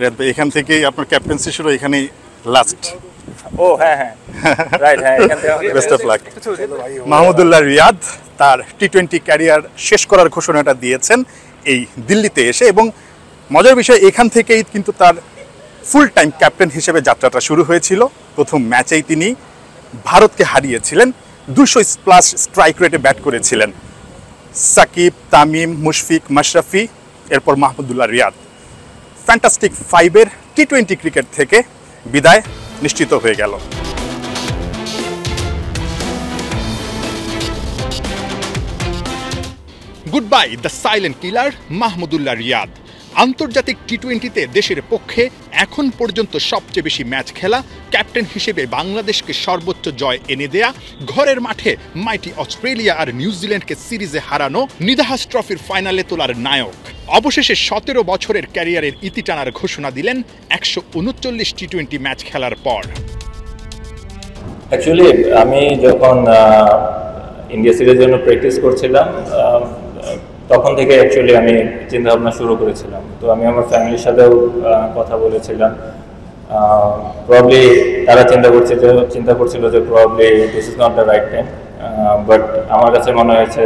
রিয়াদ ভাই, এখান থেকেই আপনার ক্যাপ্টেন্সি শুরু, এখানেই লাস্ট। ও হ্যাঁ হ্যাঁ রাইট, হ্যাঁ এখান থেকে best of luck. Mahmudullah Riyad তার টি-20 ক্যারিয়ার শেষ করার ঘোষণাটা দিয়েছেন এই দিল্লিতে এসে, এবং মজার বিষয় এখান থেকেই কিন্তু তার ফুল টাইম ক্যাপ্টেন হিসেবে যাত্রাটা শুরু হয়েছিল। প্রথম ম্যাচেই তিনি ভারতকে হারিয়েছিলেন, 200+ স্ট্রাইক রেটে ব্যাট করেছিলেন। সাকিব, তামিম, মুশফিক, মাশরাফি, এরপর মাহমুদুল্লাহ রিয়াদ। ফ্যান্টাস্টিক ফাইভের টি-20 ক্রিকেট থেকে বিদায় নিশ্চিত হয়ে গেল। Good bye the silent killer Mahmudullah Riyad. আন্তর্জাতিক টি-20তে দেশের পক্ষে এখন পর্যন্ত সবচেয়ে বেশি ম্যাচ খেলা, ক্যাপ্টেন হিসেবে বাংলাদেশকে সর্বোচ্চ জয় এনে দেয়া, ঘরের মাঠে মাইটি অস্ট্রেলিয়া আর নিউজিল্যান্ডকে সিরিজে হারানো, নিদাহাস ট্রফির ফাইনালে তোলার নায়ক। অবশেষে 17 বছরের ক্যারিয়ারের ইতি টানার ঘোষণা দিলেন 139 টি-20 ম্যাচ খেলার পর। অ্যাকচুয়ালি আমি যখন ইন্ডিয়া সিরিজের জন্য প্র্যাকটিস করছিলাম তখন থেকে অ্যাকচুয়ালি আমি চিন্তা ভাবনা শুরু করেছিলাম। তো আমি আমার ফ্যামিলির সাথেও কথা বলেছিলাম। প্রবাবলি তারা চিন্তা করছিল যে probably this is not the right time, but আমার কাছে মনে হয়েছে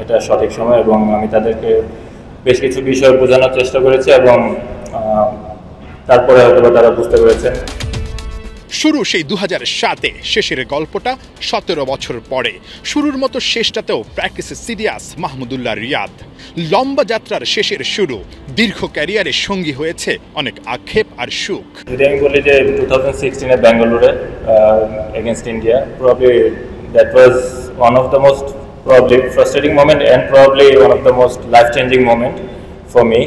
এটা সঠিক সময়, এবং আমি তাদেরকে বেশ কিছু বিষয় বোঝানোর চেষ্টা করেছি, এবং তারপরে হয়তো তারা বুঝতে পেরেছেন। শুরু সেই 2007-এ, শেষের গল্পটা 17 বছর পরে। শুরুর মতো শেষটাতেও প্র্যাকটিসে সিরিয়াস মাহমুদুল্লাহ রিয়াদ। লম্বা যাত্রার শেষের শুরু, দীর্ঘ ক্যারিয়ারে সঙ্গী হয়েছে অনেক আক্ষেপ আর সুখ। যদি আমি বলি যে 2016-এ ব্যাঙ্গালোরে against India, probably that was one of the most probably frustrating moment and probably one of the most life-changing moment for me,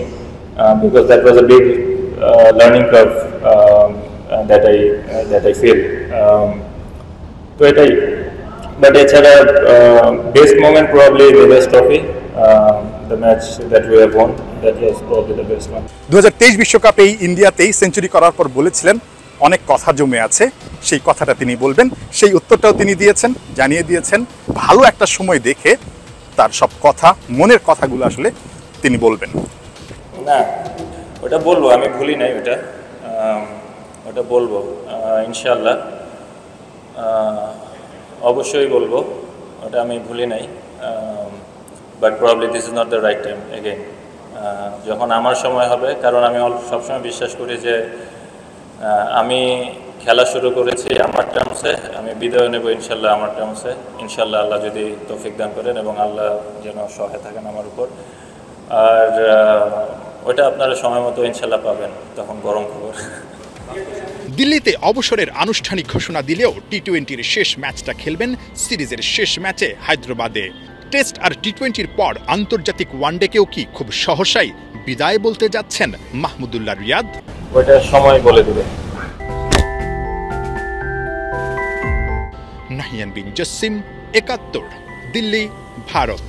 because that was a big learning curve that I feel. তো এটাই, but এছাড়া best moment probably Nidahaas Trophy, the match that we have won, that was probably the best one. 2023 বিশ্বকাপে ইন্ডিয়াতেই century করার পর বলেছিলেন অনেক কথা জমে আছে, সেই কথাটা তিনি বলবেন, সেই উত্তরটাও তিনি দিয়েছেন, জানিয়ে দিয়েছেন ভালো একটা সময় দেখে তার সব কথা, মনের কথাগুলো আসলে তিনি বলবেন। না, ওটা বলবো, আমি ভুলি নাই ওটা বলবো ইনশাআল্লাহ, অবশ্যই বলবো, ওটা আমি ভুলি নাই। But probably this is not the right time again, যখন আমার সময় হবে, কারণ আমি সবসময় বিশ্বাস করি যে আমি খেলা শুরু করেছি আমার টার্মসে, আমি বিদায় নেব ইনশাল্লাহ আমার টার্মসে, ইনশাল্লাহ আল্লাহ যদি তৌফিক দান করেন এবং আল্লাহ যেন সহায় থাকেন আমার উপর। আর ওটা আপনারা সময় মতো ইনশাল্লাহ পাবেন, তখন গরম খবর। দিল্লিতে অবসরের আনুষ্ঠানিক ঘোষণা দিলেও টি-20-র শেষ ম্যাচটা খেলবেন সিরিজের শেষ ম্যাচে হায়দ্রাবাদে। টেস্ট আর টি-20-র পর আন্তর্জাতিক ওয়ানডেকেও কি খুব সহসাই বিদায় বলতে যাচ্ছেন মাহমুদুল্লাহ রিয়াদ? ওটা সময় বলে দেবে। নাহিয়ান বিন জসিম, 71, দিল্লি, ভারত।